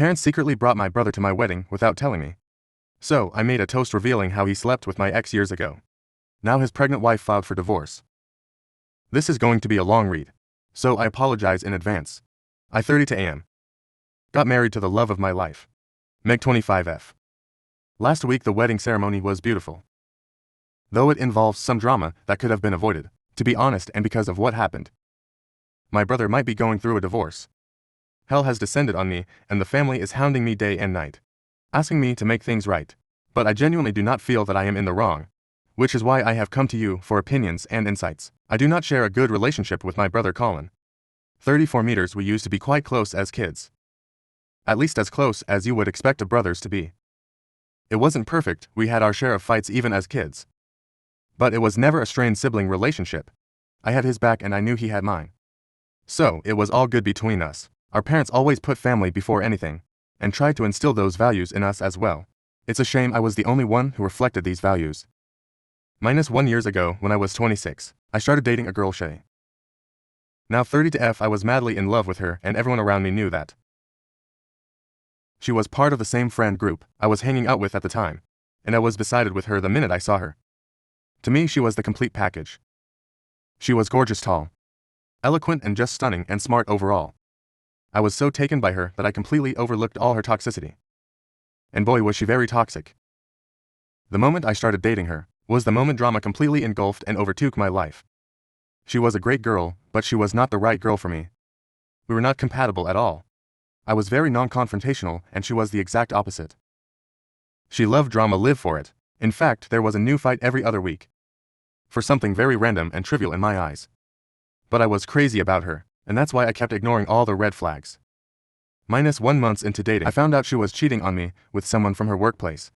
parents secretly brought my brother to my wedding without telling me. So, I made a toast revealing how he slept with my ex years ago. Now his pregnant wife filed for divorce. This is going to be a long read. So I apologize in advance. I 30 AM. Got married to the love of my life. Meg 25F. Last week the wedding ceremony was beautiful. Though it involves some drama that could have been avoided, to be honest, and because of what happened. My brother might be going through a divorce. Hell has descended on me, and the family is hounding me day and night, asking me to make things right. But I genuinely do not feel that I am in the wrong, which is why I have come to you for opinions and insights. I do not share a good relationship with my brother Colin. 34 meters, we used to be quite close as kids. At least as close as you would expect a brothers to be. It wasn't perfect, we had our share of fights even as kids. But it was never a strained sibling relationship. I had his back and I knew he had mine. So, it was all good between us. Our parents always put family before anything, and tried to instill those values in us as well. It's a shame I was the only one who reflected these values. -1 years ago, when I was 26, I started dating a girl, Shay. Now 30 I was madly in love with her, and everyone around me knew that. She was part of the same friend group I was hanging out with at the time, and I was beside with her the minute I saw her. To me, she was the complete package. She was gorgeous, tall, eloquent, and just stunning and smart overall. I was so taken by her that I completely overlooked all her toxicity. And boy, was she very toxic. The moment I started dating her was the moment drama completely engulfed and overtook my life. She was a great girl, but she was not the right girl for me. We were not compatible at all. I was very non-confrontational, and she was the exact opposite. She loved drama, lived for it. In fact, there was a new fight every other week. For something very random and trivial in my eyes. But I was crazy about her, and that's why I kept ignoring all the red flags. -1 month into dating, I found out she was cheating on me with someone from her workplace.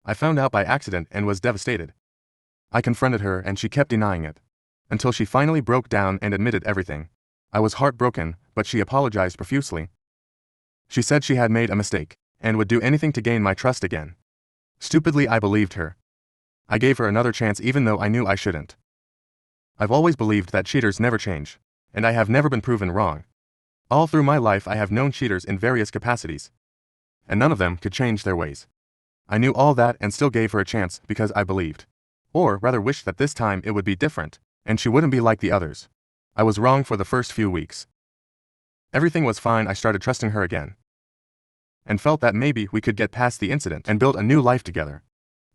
I found out by accident and was devastated. I confronted her and she kept denying it, until she finally broke down and admitted everything. I was heartbroken, but she apologized profusely. She said she had made a mistake, and would do anything to gain my trust again. Stupidly, I believed her. I gave her another chance even though I knew I shouldn't. I've always believed that cheaters never change, and I have never been proven wrong. All through my life I have known cheaters in various capacities, and none of them could change their ways. I knew all that and still gave her a chance because I believed, or rather wished, that this time it would be different, and she wouldn't be like the others. I was wrong for the first few weeks. Everything was fine. I started trusting her again, and felt that maybe we could get past the incident and build a new life together.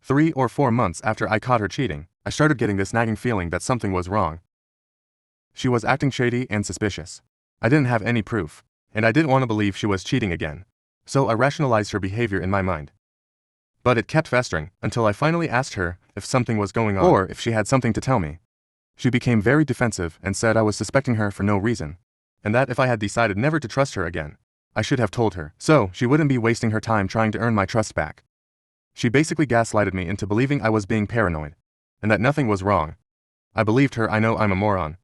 3 or 4 months after I caught her cheating, I started getting this nagging feeling that something was wrong. She was acting shady and suspicious. I didn't have any proof, and I didn't want to believe she was cheating again. So I rationalized her behavior in my mind. But it kept festering, until I finally asked her if something was going on, or if she had something to tell me. She became very defensive and said I was suspecting her for no reason, and that if I had decided never to trust her again, I should have told her, so she wouldn't be wasting her time trying to earn my trust back. She basically gaslighted me into believing I was being paranoid, and that nothing was wrong. I believed her. I know I'm a moron.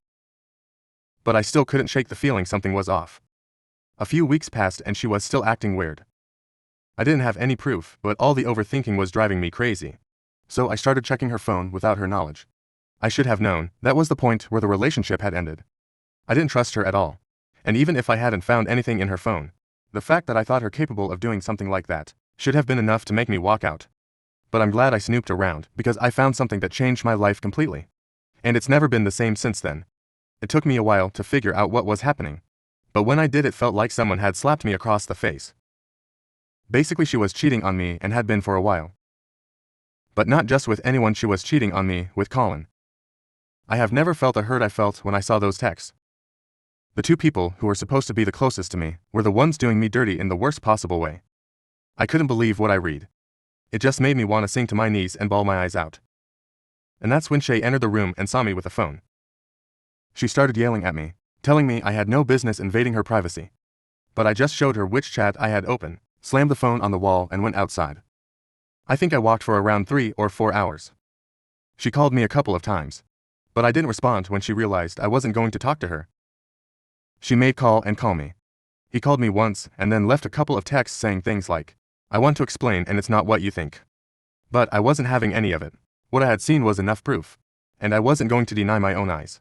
But I still couldn't shake the feeling something was off. A few weeks passed and she was still acting weird. I didn't have any proof, but all the overthinking was driving me crazy. So I started checking her phone without her knowledge. I should have known that was the point where the relationship had ended. I didn't trust her at all. And even if I hadn't found anything in her phone, the fact that I thought her capable of doing something like that should have been enough to make me walk out. But I'm glad I snooped around, because I found something that changed my life completely. And it's never been the same since then. It took me a while to figure out what was happening. But when I did, it felt like someone had slapped me across the face. Basically, she was cheating on me and had been for a while. But not just with anyone, she was cheating on me with Colin. I have never felt the hurt I felt when I saw those texts. The two people who were supposed to be the closest to me were the ones doing me dirty in the worst possible way. I couldn't believe what I read. It just made me want to sink to my knees and bawl my eyes out. And that's when Shay entered the room and saw me with a phone. She started yelling at me, telling me I had no business invading her privacy. But I just showed her which chat I had open, slammed the phone on the wall, and went outside. I think I walked for around 3 or 4 hours. She called me a couple of times, but I didn't respond when she realized I wasn't going to talk to her. She made call and call me. He called me once and then left a couple of texts saying things like, "I want to explain and it's not what you think." But I wasn't having any of it. What I had seen was enough proof, and I wasn't going to deny my own eyes.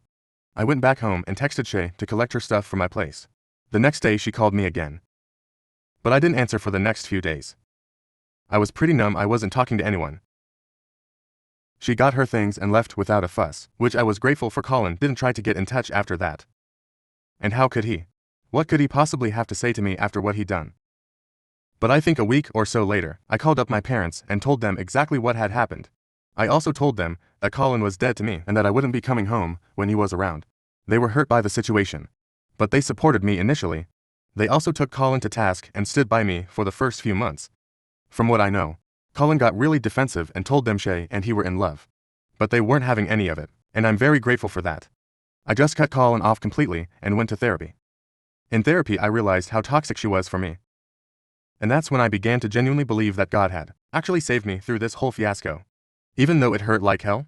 I went back home and texted Shay to collect her stuff from my place. The next day she called me again. But I didn't answer for the next few days. I was pretty numb. I wasn't talking to anyone. She got her things and left without a fuss, which I was grateful for. Colin didn't try to get in touch after that. And how could he? What could he possibly have to say to me after what he'd done? But I think a week or so later, I called up my parents and told them exactly what had happened. I also told them that Colin was dead to me and that I wouldn't be coming home when he was around. They were hurt by the situation, but they supported me initially. They also took Colin to task and stood by me for the first few months. From what I know, Colin got really defensive and told them Shay and he were in love. But they weren't having any of it, and I'm very grateful for that. I just cut Colin off completely and went to therapy. In therapy, I realized how toxic she was for me. And that's when I began to genuinely believe that God had actually saved me through this whole fiasco. Even though it hurt like hell,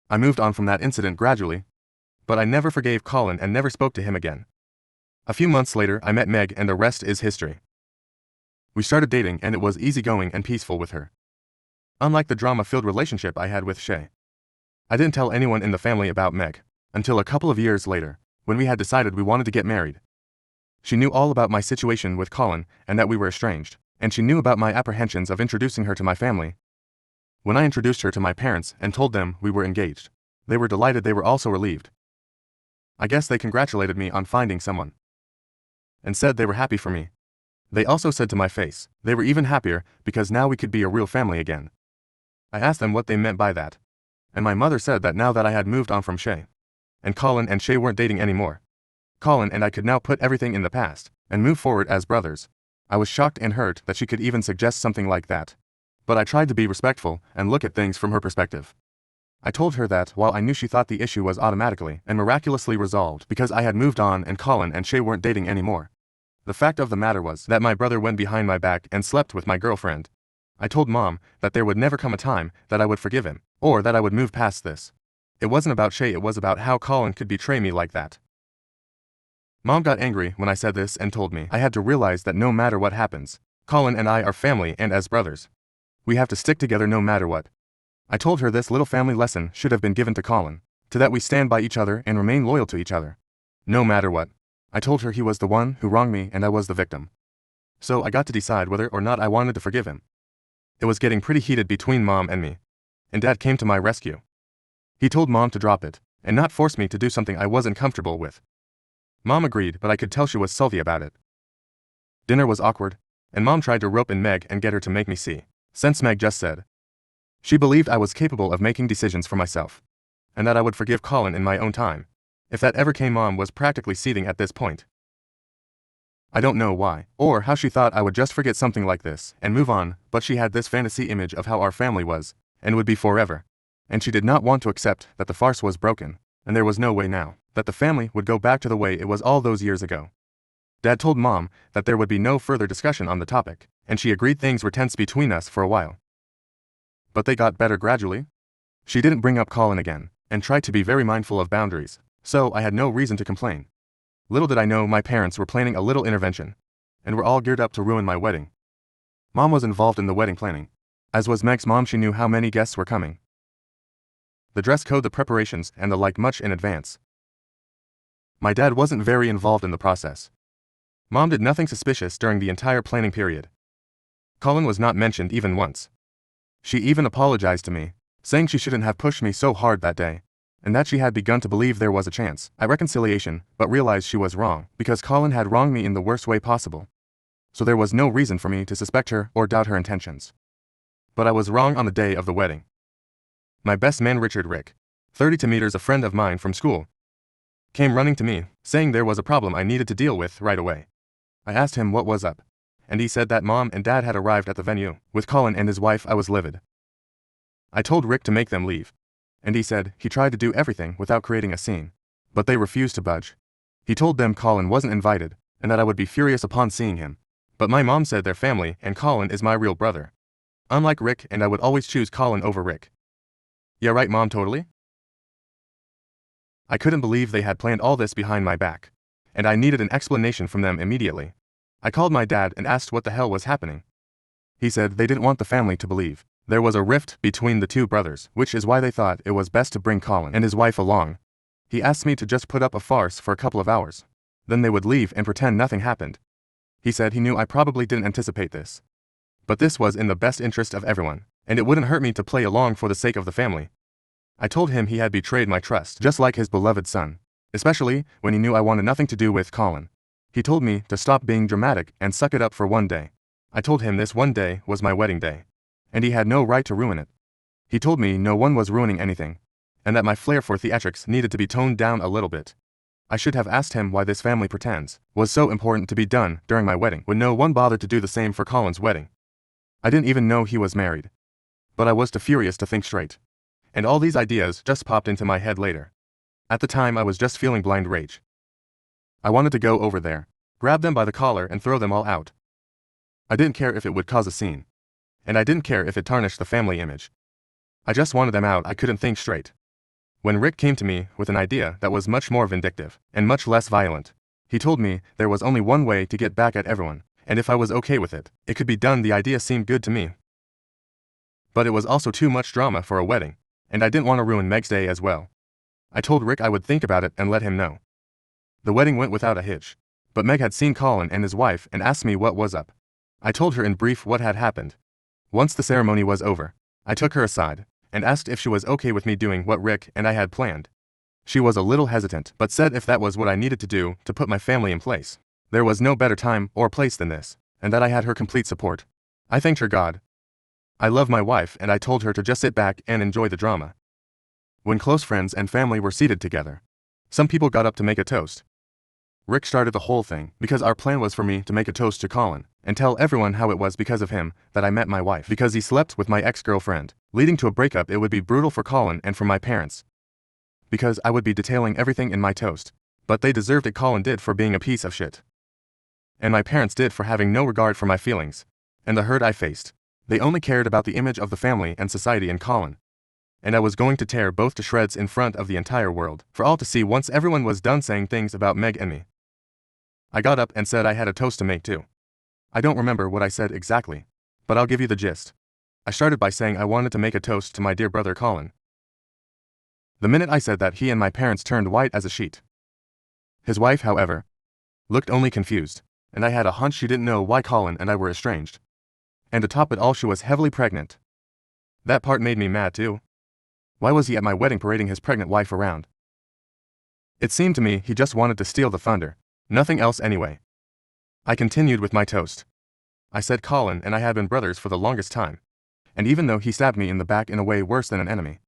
I moved on from that incident gradually. But I never forgave Colin and never spoke to him again. A few months later, I met Meg and the rest is history. We started dating and it was easygoing and peaceful with her. Unlike the drama-filled relationship I had with Shay. I didn't tell anyone in the family about Meg until a couple of years later, when we had decided we wanted to get married. She knew all about my situation with Colin and that we were estranged, and she knew about my apprehensions of introducing her to my family. When I introduced her to my parents and told them we were engaged, they were delighted. They were also relieved. I guess they congratulated me on finding someone and said they were happy for me. They also said to my face, they were even happier because now we could be a real family again. I asked them what they meant by that, and my mother said that now that I had moved on from Shay, and Colin and Shay weren't dating anymore, Colin and I could now put everything in the past and move forward as brothers. I was shocked and hurt that she could even suggest something like that. But I tried to be respectful and look at things from her perspective. I told her that while I knew she thought the issue was automatically and miraculously resolved because I had moved on and Colin and Shay weren't dating anymore, the fact of the matter was that my brother went behind my back and slept with my girlfriend. I told Mom that there would never come a time that I would forgive him, or that I would move past this. It wasn't about Shay, it was about how Colin could betray me like that. Mom got angry when I said this and told me I had to realize that no matter what happens, Colin and I are family and as brothers, we have to stick together no matter what. I told her this little family lesson should have been given to Colin, to that we stand by each other and remain loyal to each other. No matter what. I told her he was the one who wronged me and I was the victim. So I got to decide whether or not I wanted to forgive him. It was getting pretty heated between Mom and me, and Dad came to my rescue. He told Mom to drop it, and not force me to do something I wasn't comfortable with. Mom agreed, but I could tell she was salty about it. Dinner was awkward, and Mom tried to rope in Meg and get her to make me see, since Meg just said she believed I was capable of making decisions for myself, and that I would forgive Colin in my own time. If that ever came. Mom was practically seething at this point. I don't know why, or how she thought I would just forget something like this and move on, but she had this fantasy image of how our family was, and would be forever. And she did not want to accept that the farce was broken, and there was no way now that the family would go back to the way it was all those years ago. Dad told Mom that there would be no further discussion on the topic, and she agreed. Things were tense between us for a while, but they got better gradually. She didn't bring up Colin again, and tried to be very mindful of boundaries, so I had no reason to complain. Little did I know my parents were planning a little intervention, and were all geared up to ruin my wedding. Mom was involved in the wedding planning, as was Meg's mom. She knew how many guests were coming, the dress code, the preparations, and the like much in advance. My dad wasn't very involved in the process. Mom did nothing suspicious during the entire planning period. Colin was not mentioned even once. She even apologized to me, saying she shouldn't have pushed me so hard that day, and that she had begun to believe there was a chance at reconciliation, but realized she was wrong because Colin had wronged me in the worst way possible. So there was no reason for me to suspect her or doubt her intentions. But I was wrong on the day of the wedding. My best man Richard Rick, 32 meters, a friend of mine from school, came running to me, saying there was a problem I needed to deal with right away. I asked him what was up, and he said that Mom and Dad had arrived at the venue with Colin and his wife. I was livid. I told Rick to make them leave, and he said he tried to do everything without creating a scene, but they refused to budge. He told them Colin wasn't invited, and that I would be furious upon seeing him, but my mom said they're family and Colin is my real brother. Unlike Rick, and I would always choose Colin over Rick. Yeah right, Mom, totally. I couldn't believe they had planned all this behind my back, and I needed an explanation from them immediately. I called my dad and asked what the hell was happening. He said they didn't want the family to believe there was a rift between the two brothers, which is why they thought it was best to bring Colin and his wife along. He asked me to just put up a farce for a couple of hours. Then they would leave and pretend nothing happened. He said he knew I probably didn't anticipate this. But this was in the best interest of everyone, and it wouldn't hurt me to play along for the sake of the family. I told him he had betrayed my trust, just like his beloved son, especially when he knew I wanted nothing to do with Colin. He told me to stop being dramatic and suck it up for one day. I told him this one day was my wedding day, and he had no right to ruin it. He told me no one was ruining anything, and that my flair for theatrics needed to be toned down a little bit. I should have asked him why this family pretense was so important to be done during my wedding when no one bothered to do the same for Colin's wedding. I didn't even know he was married. But I was too furious to think straight. And all these ideas just popped into my head later. At the time I was just feeling blind rage. I wanted to go over there, grab them by the collar and throw them all out. I didn't care if it would cause a scene. And I didn't care if it tarnished the family image. I just wanted them out. I couldn't think straight. When Rick came to me with an idea that was much more vindictive and much less violent, he told me there was only one way to get back at everyone, and if I was okay with it, it could be done. The idea seemed good to me. But it was also too much drama for a wedding, and I didn't want to ruin Meg's day as well. I told Rick I would think about it and let him know. The wedding went without a hitch, but Meg had seen Colin and his wife and asked me what was up. I told her in brief what had happened. Once the ceremony was over, I took her aside and asked if she was okay with me doing what Rick and I had planned. She was a little hesitant, but said if that was what I needed to do to put my family in place, there was no better time or place than this, and that I had her complete support. I thanked her God. I love my wife, and I told her to just sit back and enjoy the drama. When close friends and family were seated together, some people got up to make a toast. Rick started the whole thing because our plan was for me to make a toast to Colin and tell everyone how it was because of him that I met my wife, because he slept with my ex-girlfriend, leading to a breakup. It would be brutal for Colin and for my parents, because I would be detailing everything in my toast, but they deserved it. Colin did for being a piece of shit, and my parents did for having no regard for my feelings and the hurt I faced. They only cared about the image of the family and society and Colin, and I was going to tear both to shreds in front of the entire world for all to see once everyone was done saying things about Meg and me. I got up and said I had a toast to make too. I don't remember what I said exactly, but I'll give you the gist. I started by saying I wanted to make a toast to my dear brother Colin. The minute I said that, he and my parents turned white as a sheet. His wife, however, looked only confused, and I had a hunch she didn't know why Colin and I were estranged. And to top it all, she was heavily pregnant. That part made me mad too. Why was he at my wedding parading his pregnant wife around? It seemed to me he just wanted to steal the thunder. Nothing else anyway. I continued with my toast. I said Colin and I had been brothers for the longest time, and even though he stabbed me in the back in a way worse than an enemy,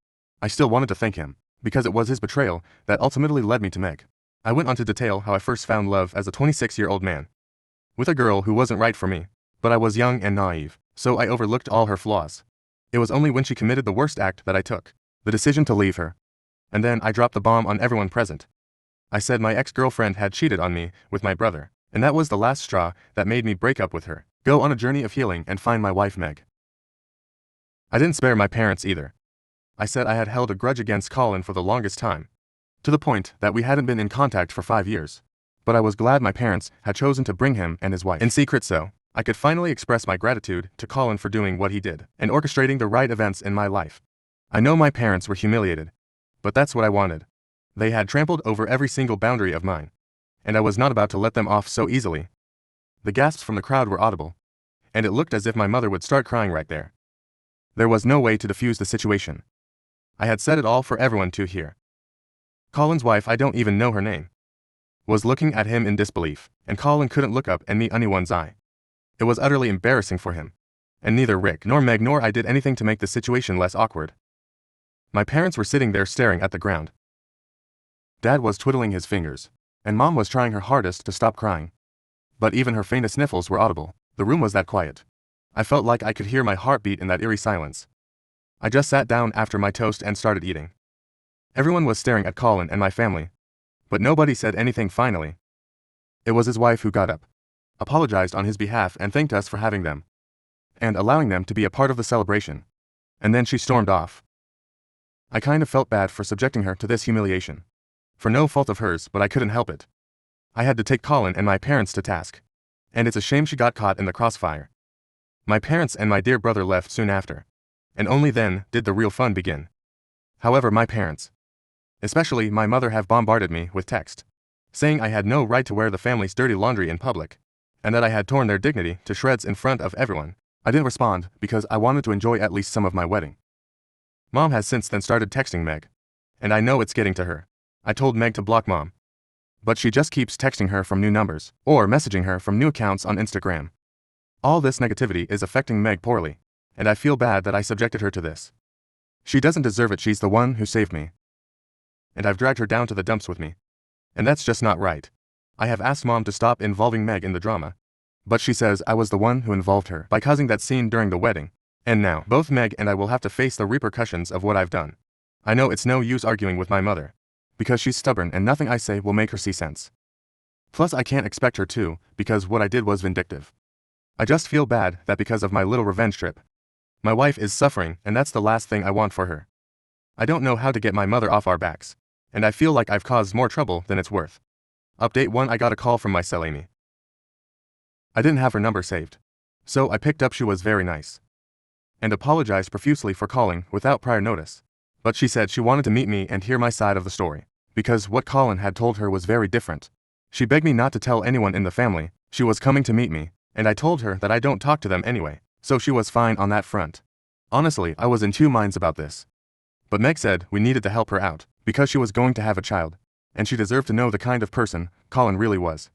I still wanted to thank him, because it was his betrayal that ultimately led me to Meg. I went on to detail how I first found love as a 26-year-old man, with a girl who wasn't right for me, but I was young and naive, so I overlooked all her flaws. It was only when she committed the worst act that I took the decision to leave her, and then I dropped the bomb on everyone present. I said my ex-girlfriend had cheated on me with my brother, and that was the last straw that made me break up with her, go on a journey of healing and find my wife Meg. I didn't spare my parents either. I said I had held a grudge against Colin for the longest time, to the point that we hadn't been in contact for 5 years. But I was glad my parents had chosen to bring him and his wife in secret so I could finally express my gratitude to Colin for doing what he did and orchestrating the right events in my life. I know my parents were humiliated, but that's what I wanted. They had trampled over every single boundary of mine, and I was not about to let them off so easily. The gasps from the crowd were audible, and it looked as if my mother would start crying right there. There was no way to defuse the situation. I had said it all for everyone to hear. Colin's wife, I don't even know her name, was looking at him in disbelief, and Colin couldn't look up and meet anyone's eye. It was utterly embarrassing for him, and neither Rick nor Meg nor I did anything to make the situation less awkward. My parents were sitting there staring at the ground. Dad was twiddling his fingers, and Mom was trying her hardest to stop crying. But even her faintest sniffles were audible. The room was that quiet. I felt like I could hear my heartbeat in that eerie silence. I just sat down after my toast and started eating. Everyone was staring at Colin and my family, but nobody said anything. Finally, it was his wife who got up, apologized on his behalf and thanked us for having them, and allowing them to be a part of the celebration. And then she stormed off. I kind of felt bad for subjecting her to this humiliation. For no fault of hers, but I couldn't help it. I had to take Colin and my parents to task. And it's a shame she got caught in the crossfire. My parents and my dear brother left soon after, and only then did the real fun begin. However, my parents, especially my mother, have bombarded me with text, saying I had no right to wear the family's dirty laundry in public, and that I had torn their dignity to shreds in front of everyone. I didn't respond because I wanted to enjoy at least some of my wedding. Mom has since then started texting Meg, and I know it's getting to her. I told Meg to block Mom, but she just keeps texting her from new numbers or messaging her from new accounts on Instagram. All this negativity is affecting Meg poorly, and I feel bad that I subjected her to this. She doesn't deserve it. She's the one who saved me, and I've dragged her down to the dumps with me, and that's just not right. I have asked Mom to stop involving Meg in the drama, but she says I was the one who involved her by causing that scene during the wedding, and now both Meg and I will have to face the repercussions of what I've done. I know it's no use arguing with my mother, because she's stubborn and nothing I say will make her see sense. Plus I can't expect her to, because what I did was vindictive. I just feel bad that because of my little revenge trip, my wife is suffering, and that's the last thing I want for her. I don't know how to get my mother off our backs, and I feel like I've caused more trouble than it's worth. Update 1: I got a call from my cell Amy. I didn't have her number saved, so I picked up. She was very nice, and apologized profusely for calling without prior notice. But she said she wanted to meet me and hear my side of the story, because what Colin had told her was very different. She begged me not to tell anyone in the family she was coming to meet me, and I told her that I don't talk to them anyway, so she was fine on that front. Honestly, I was in two minds about this. But Meg said we needed to help her out, because she was going to have a child, and she deserved to know the kind of person Colin really was.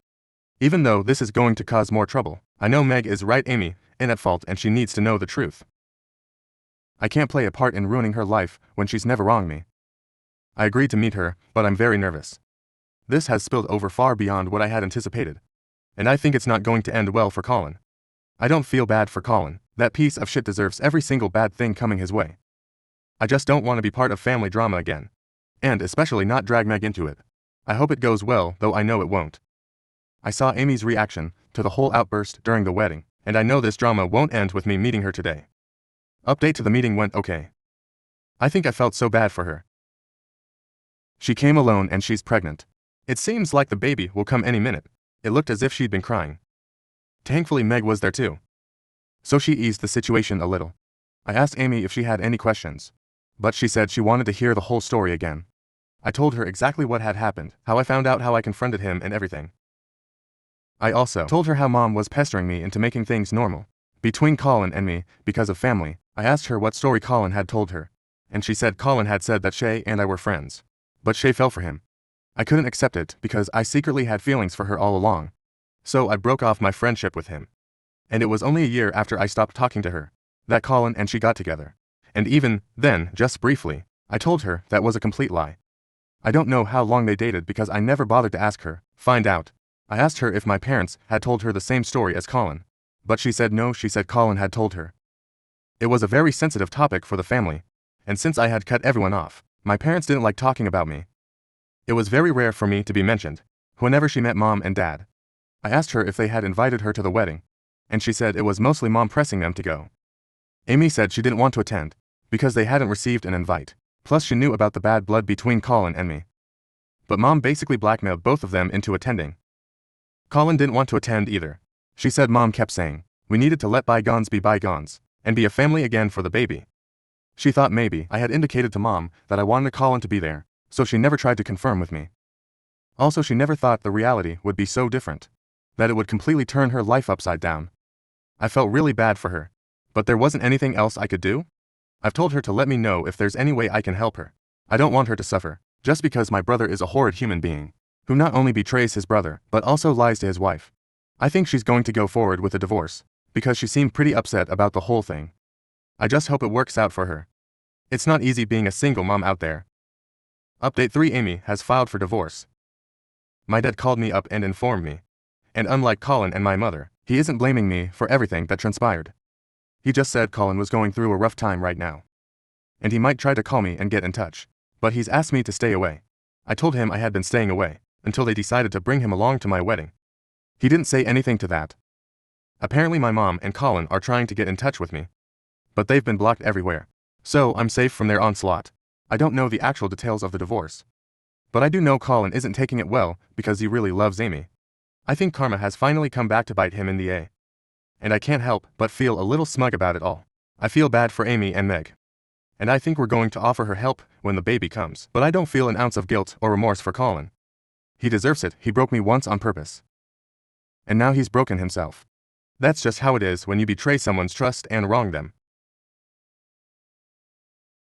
Even though this is going to cause more trouble, I know Meg is right. Amy is at fault, and she needs to know the truth. I can't play a part in ruining her life when she's never wronged me. I agreed to meet her, but I'm very nervous. This has spilled over far beyond what I had anticipated, and I think it's not going to end well for Colin. I don't feel bad for Colin. That piece of shit deserves every single bad thing coming his way. I just don't want to be part of family drama again, and especially not drag Meg into it. I hope it goes well, though I know it won't. I saw Amy's reaction to the whole outburst during the wedding, and I know this drama won't end with me meeting her today. Update: to the meeting went okay. I think I felt so bad for her. She came alone and she's pregnant. It seems like the baby will come any minute. It looked as if she'd been crying. Thankfully Meg was there too, so she eased the situation a little. I asked Amy if she had any questions, but she said she wanted to hear the whole story again. I told her exactly what had happened, how I found out, how I confronted him, and everything. I also told her how Mom was pestering me into making things normal between Colin and me because of family. I asked her what story Colin had told her, and she said Colin had said that Shay and I were friends, but Shay fell for him. I couldn't accept it because I secretly had feelings for her all along, so I broke off my friendship with him. And it was only a year after I stopped talking to her that Colin and she got together, and even then, just briefly, I told her that was a complete lie. I don't know how long they dated because I never bothered to ask her, find out. I asked her if my parents had told her the same story as Colin, but she said no. She said Colin had told her. It was a very sensitive topic for the family, and since I had cut everyone off, my parents didn't like talking about me. It was very rare for me to be mentioned whenever she met Mom and Dad. I asked her if they had invited her to the wedding, and she said it was mostly Mom pressing them to go. Amy said she didn't want to attend because they hadn't received an invite, plus she knew about the bad blood between Colin and me. But Mom basically blackmailed both of them into attending. Colin didn't want to attend either. She said Mom kept saying we needed to let bygones be bygones and be a family again for the baby. She thought maybe I had indicated to Mom that I wanted Colin to be there, so she never tried to confirm with me. Also, she never thought the reality would be so different, that it would completely turn her life upside down. I felt really bad for her, but there wasn't anything else I could do. I've told her to let me know if there's any way I can help her. I don't want her to suffer, just because my brother is a horrid human being, who not only betrays his brother, but also lies to his wife. I think she's going to go forward with a divorce, because she seemed pretty upset about the whole thing. I just hope it works out for her. It's not easy being a single mom out there. Update 3: Amy has filed for divorce. My dad called me up and informed me, and unlike Colin and my mother, he isn't blaming me for everything that transpired. He just said Colin was going through a rough time right now, and he might try to call me and get in touch, but he's asked me to stay away. I told him I had been staying away until they decided to bring him along to my wedding. He didn't say anything to that. Apparently my mom and Colin are trying to get in touch with me, but they've been blocked everywhere, so I'm safe from their onslaught. I don't know the actual details of the divorce, but I do know Colin isn't taking it well because he really loves Amy. I think karma has finally come back to bite him in the A, and I can't help but feel a little smug about it all. I feel bad for Amy and Meg, and I think we're going to offer her help when the baby comes, but I don't feel an ounce of guilt or remorse for Colin. He deserves it. He broke me once on purpose, And now he's broken himself. That's just how it is when you betray someone's trust and wrong them.